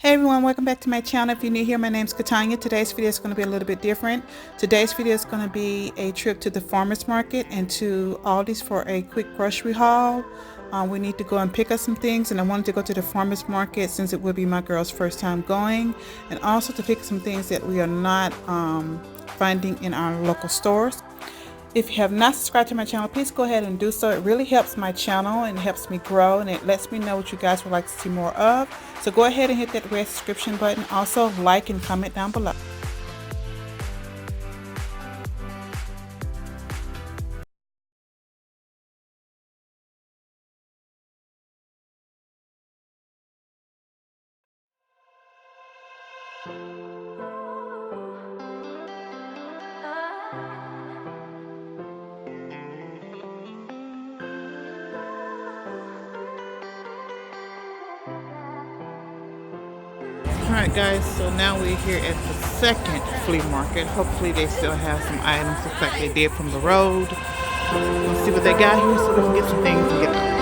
Hey everyone, welcome back to my channel. If you're new here, my name's Katanya. Today's video is going to be a little bit different. Today's video is going to be a trip to the Farmers Market and to Aldi's for a quick grocery haul. We need to go and pick up some things, and I wanted to go to the Farmers Market since it will be my girl's first time going, and also to pick some things that we are not finding in our local stores. If you have not subscribed to my channel, please go ahead and do so. It really helps my channel and helps me grow, and it lets me know what you guys would like to see more of. So go ahead and hit that red subscription button. Also like and comment down below. Alright guys, so now we're here at the second flea market. Hopefully they still have some items just like they did from the road. Let's see what they got here so we can get some things and get them.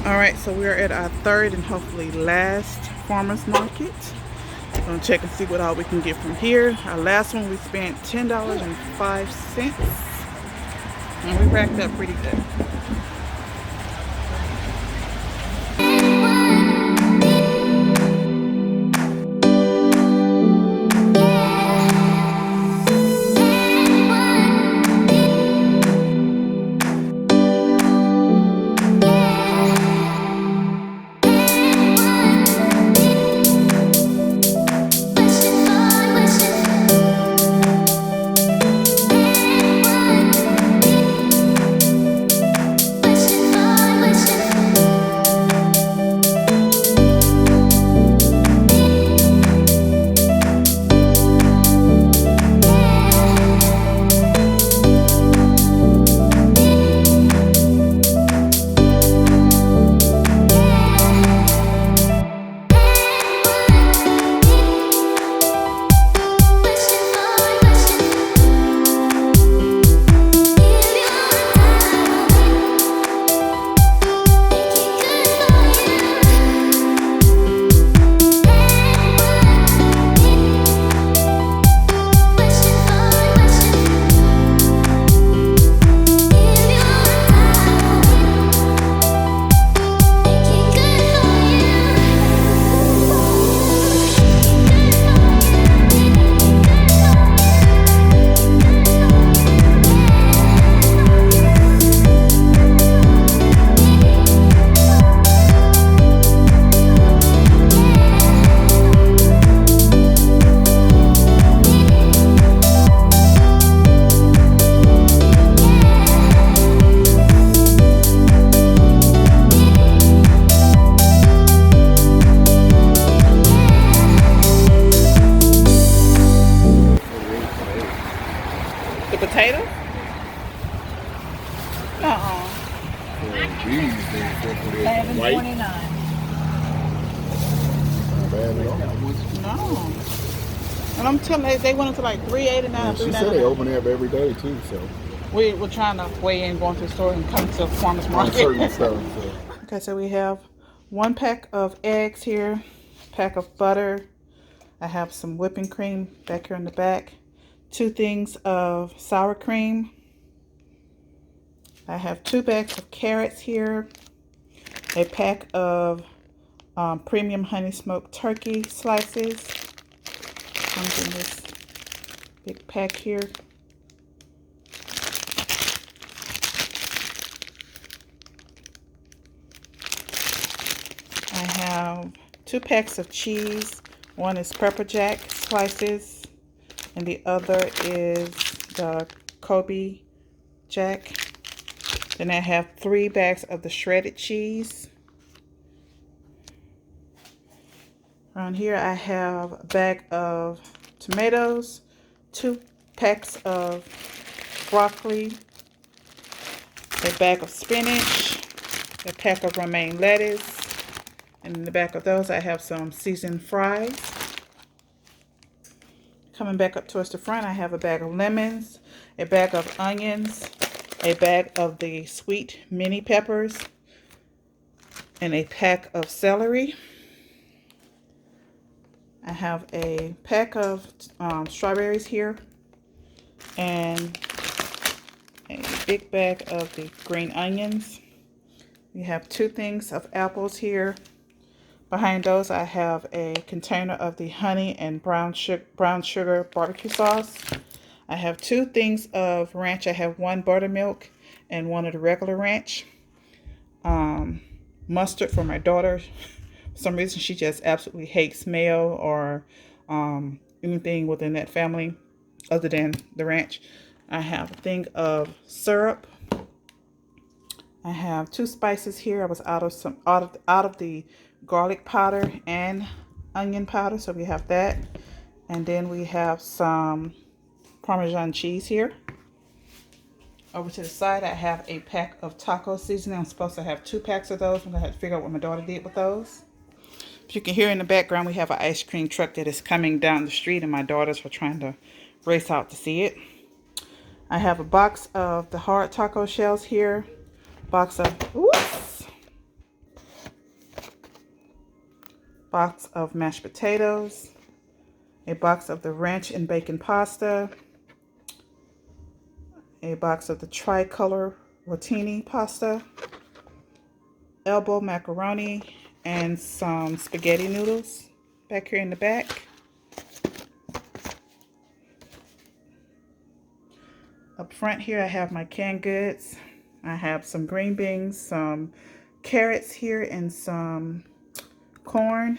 Alright, so we're at our third and hopefully last farmers market. We're going to check and see what all we can get from here. Our last one we spent $10.05 and we racked up pretty good. have it on. No. And I'm telling you, they went into like $3.89. And she said they open up every day too, so. We're trying to weigh in, going to the store and come to the farmer's market. Certain stuff, so. Okay, so we have 1 pack of eggs here, pack of butter. I have some whipping cream back here in the back. 2 things of sour cream. I have 2 bags of carrots here. A pack of premium honey smoked turkey slices. Comes in this big pack here. I have 2 packs of cheese. One is pepper jack slices, and the other is the Kobe jack. Then I have 3 bags of the shredded cheese. Around here I have a bag of tomatoes, 2 packs of broccoli, a bag of spinach, a pack of romaine lettuce, and in the back of those I have some seasoned fries. Coming back up towards the front, I have a bag of lemons, a bag of onions, a bag of the sweet mini peppers, and a pack of celery. I have a pack of strawberries here, and a big bag of the green onions. We have 2 things of apples here. Behind those I have a container of the honey and brown sugar barbecue sauce. I have 2 things of ranch. I have 1 buttermilk and 1 of the regular ranch. Mustard for my daughter. For some reason she just absolutely hates mayo or anything within that family other than the ranch. I have a thing of syrup. I have 2 spices here. I was out of the garlic powder and onion powder, so we have that. And then we have some Parmesan cheese here. Over to the side I have a pack of taco seasoning. I'm supposed to have 2 packs of those. I'm gonna have to figure out what my daughter did with those. If you can hear in the background, we have an ice cream truck that is coming down the street, and my daughters are trying to race out to see it. I have a box of the hard taco shells here. Box of mashed potatoes, a box of the ranch and bacon pasta, a box of the tricolor rotini pasta, elbow macaroni, and some spaghetti noodles back here in the back. Up front here I have my canned goods. I have some green beans, some carrots here, and some corn.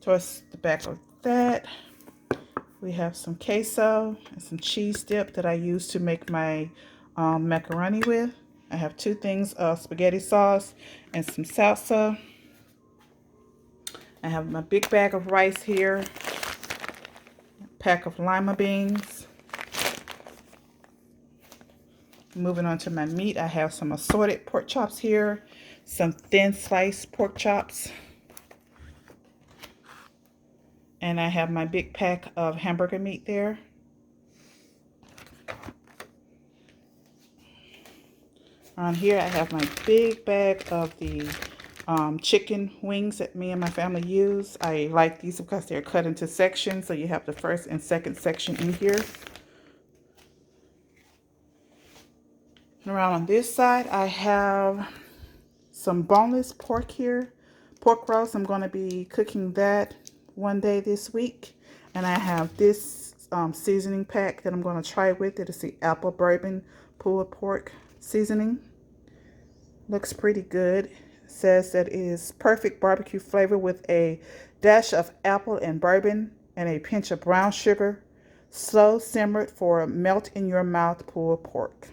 Towards the back of that we have some queso and some cheese dip that I use to make my macaroni with. I have 2 things of spaghetti sauce and some salsa. I have my big bag of rice here, a pack of lima beans. Moving on to my meat, I have some assorted pork chops here, some thin sliced pork chops, and I have my big pack of hamburger meat there. On here I have my big bag of the chicken wings that me and my family use. I like these because they're cut into sections, so you have the first and second section in here. And around on this side I have some boneless pork here, pork roast. I'm going to be cooking that one day this week, and I have this seasoning pack that I'm going to try with it. It's the apple bourbon pulled pork seasoning. Looks pretty good. It says that it is perfect barbecue flavor with a dash of apple and bourbon and a pinch of brown sugar, slow simmered for melt in your mouth pulled pork.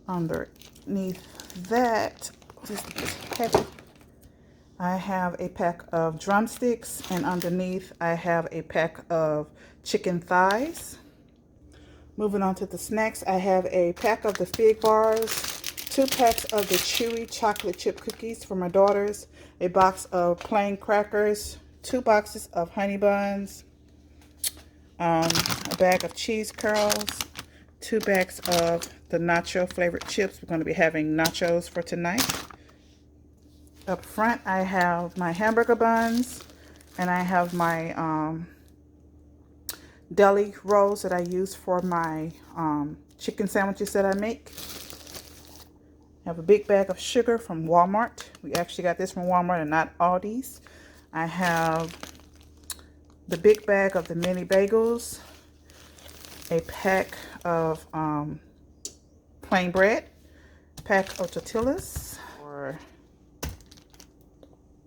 Underneath that, this is heavy, I have a pack of drumsticks, and underneath I have a pack of chicken thighs. Moving on to the snacks, I have a pack of the fig bars, 2 packs of the chewy chocolate chip cookies for my daughters, a box of plain crackers, 2 boxes of honey buns, a bag of cheese curls, 2 bags of the nacho flavored chips. We're going to be having nachos for tonight. Up front, I have my hamburger buns, and I have my deli rolls that I use for my chicken sandwiches that I make. I have a big bag of sugar from Walmart. We actually got this from Walmart and not Aldi's. I have the big bag of the mini bagels, a pack of plain bread, pack of tortillas for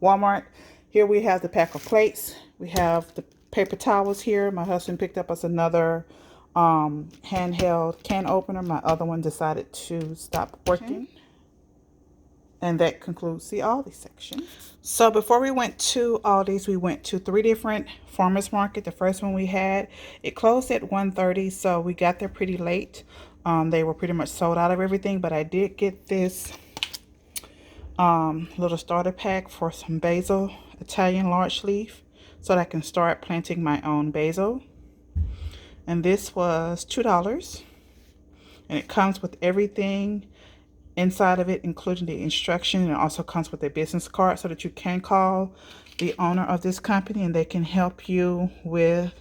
Walmart. Here we have the pack of plates. We have the paper towels here. My husband picked up us another handheld can opener. My other one decided to stop working. And that concludes the Aldi section. So before we went to Aldi's, we went to 3 different farmers market. The first one we had, it closed at 1:30, so we got there pretty late. They were pretty much sold out of everything, but I did get this little starter pack for some basil, Italian large leaf, so that I can start planting my own basil. And this was $2, and it comes with everything inside of it, including the instruction, and it also comes with a business card so that you can call the owner of this company and they can help you with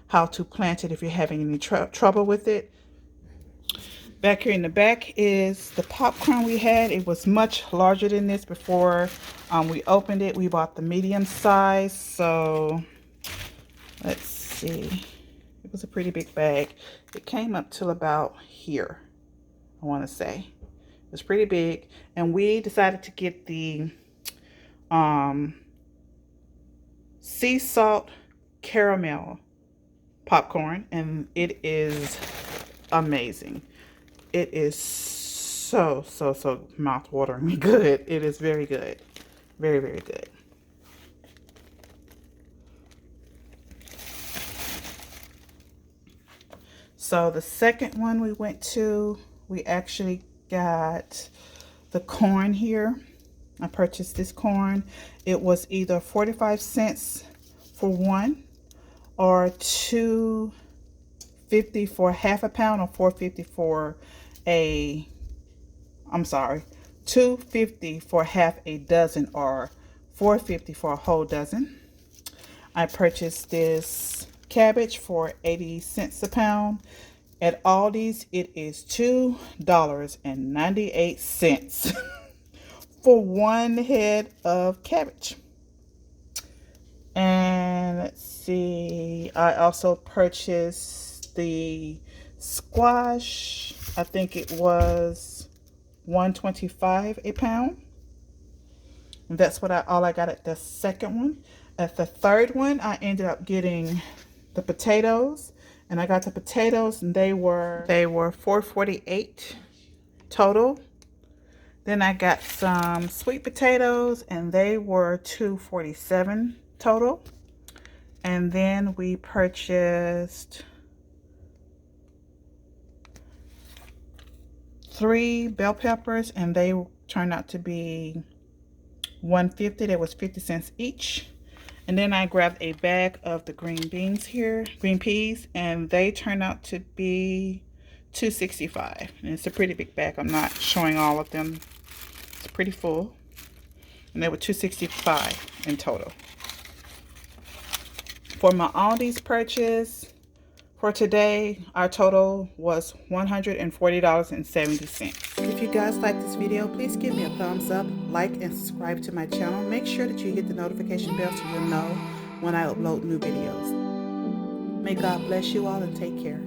how to plant it if you're having any trouble with it. Back here in the back is the popcorn we had. It was much larger than this before we opened it. We bought the medium size, so let's see. It was a pretty big bag. It came up till about here, I want to say. It was pretty big, and we decided to get the sea salt caramel popcorn, and it is amazing. It is so mouth-wateringly good. It is very good. Very, very good. So the second one we went to, we actually got the corn here. I purchased this corn. It was either 45 cents for one, or $2.50 for half a pound, or $4.50 for $2.50 for half a dozen, or $4.50 for a whole dozen. I purchased this cabbage for 80 cents a pound. At Aldi's, it is $2.98 for one head of cabbage. And let's see, I also purchased the squash. I think it was $1.25 a pound. And that's what all I got at the second one. At the third one, I ended up getting the potatoes. And I got the potatoes, and they were $4.48 total. Then I got some sweet potatoes, and they were $2.47 total. And then we purchased 3 bell peppers, and they turned out to be $1.50. That was 50 cents each. And then I grabbed a bag of the green beans here, green peas, and they turned out to be $2.65. And it's a pretty big bag. I'm not showing all of them. It's pretty full. And they were $2.65 in total. For my Aldi's purchase for today, our total was $140.70. If you guys like this video, please give me a thumbs up, like, and subscribe to my channel. Make sure that you hit the notification bell so you'll know when I upload new videos. May God bless you all, and take care.